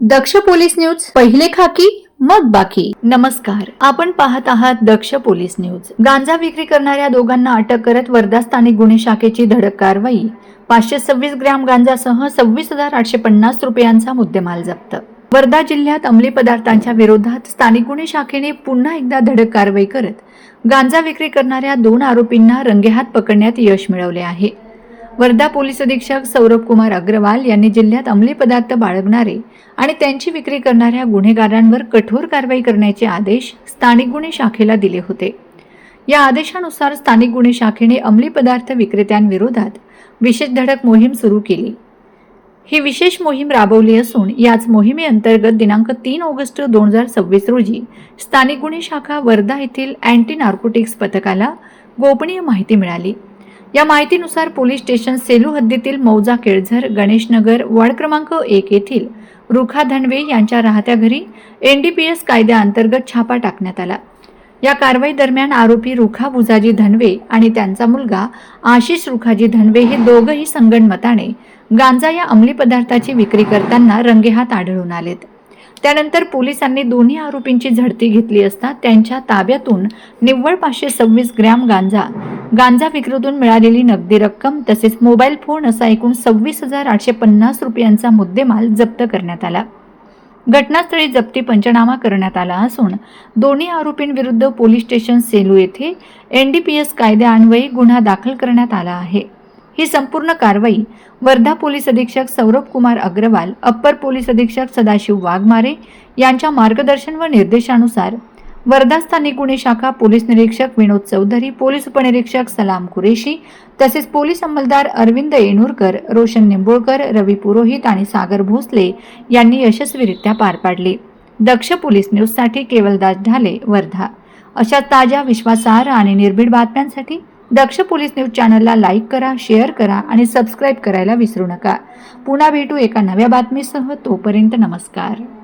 दक्ष police news, पहिले खाकी मग बाकी. नमस्कार, आपण पाहत आहात दक्ष पोलीस न्यूज. गांजा विक्री करणाऱ्या दोघांना अटक करत वर्धा स्थानिक गुन्हे शाखेची धडक कारवाई. 526 ग्रॅम गांजासह 26,850 रुपयांचा मुद्देमाल जप्त. वर्धा जिल्ह्यात अंमली पदार्थांच्या विरोधात स्थानिक गुन्हे शाखेने पुन्हा एकदा धडक कारवाई करत गांजा विक्री करणाऱ्या 2 आरोपींना रंगेहात पकडण्यात यश मिळवले आहे. वर्धा पोलीस अधीक्षक सौरभ कुमार अग्रवाल यांनी जिल्ह्यात अंमली पदार्थ बाळगणारे आणि त्यांची विक्री करणाऱ्या गुन्हेगारांवर कठोर कारवाई करण्याचे आदेश स्थानिक गुन्हे शाखेला दिले होते. या आदेशानुसार स्थानिक गुन्हे शाखेने अंमली पदार्थ विक्रेत्यांविरोधात विशेष धडक मोहीम सुरू केली. ही विशेष मोहीम राबवली असून याच मोहिमेअंतर्गत दिनांक 3 ऑगस्ट 2026 रोजी स्थानिक गुन्हे शाखा वर्धा येथील अँटी नार्कोटिक्स पथकाला गोपनीय माहिती मिळाली. या माहितीनुसार पोलीस स्टेशन सेलू हद्दीतील मौजा केळझर गणेशनगर वार्ड क्रमांक 1 येथील रुखा धनवे यांच्या राहत्या घरी NDPS कायद्याअंतर्गत छापा टाकण्यात आला. या कारवाई दरम्यान आरोपी रुखा बुजाजी धनवे आणि त्यांचा मुलगा आशिष रुखाजी धनवे हे दोघंही संगनमताने गांजा या अंमली पदार्थाची विक्री करताना रंगेहात आढळून आलेत. त्यानंतर पोलिसांनी दोन्ही आरोपींची झडती घेतली असता त्यांच्या ताब्यातून निव्वळ 526 ग्रॅम गांजा विक्रीतून मिळालेली नगदी रक्कम तसेच मोबाईल फोन असा एकूण 26,850 रुपयांचा मुद्देमाल जप्त करण्यात आला. घटनास्थळी जप्ती पंचनामा करण्यात आला असून दोन्ही आरोपींविरुद्ध पोलीस स्टेशन सेलू येथे NDPS कायद्यान्वये गुन्हा दाखल करण्यात आला आहे. ही संपूर्ण कारवाई वर्धा पोलीस अधीक्षक सौरभ कुमार अग्रवाल, अप्पर पोलीस अधीक्षक सदाशिव वाघमारे यांच्या मार्गदर्शन व निर्देशानुसार वर्धा स्थानिक गुन्हे शाखा पोलीस निरीक्षक विनोद चौधरी, पोलीस उपनिरीक्षक सलाम कुरेशी तसेच पोलीस अंमलदार अरविंद येणूरकर, रोशन निंबोळकर, रवी पुरोहित आणि सागर भोसले यांनी यशस्वीरित्या पार पाडली. दक्ष पोलीस न्यूजसाठी केवलदास ढाले, वर्धा. अशा ताज्या, विश्वासार्ह आणि निर्भीड बातम्यांसाठी दक्ष पोलीस न्यूज चॅनलला लाईक करा, शेअर करा आणि सबस्क्राईब करायला विसरू नका. पुन्हा भेटू एका नव्या बातमीसह. तोपर्यंत नमस्कार.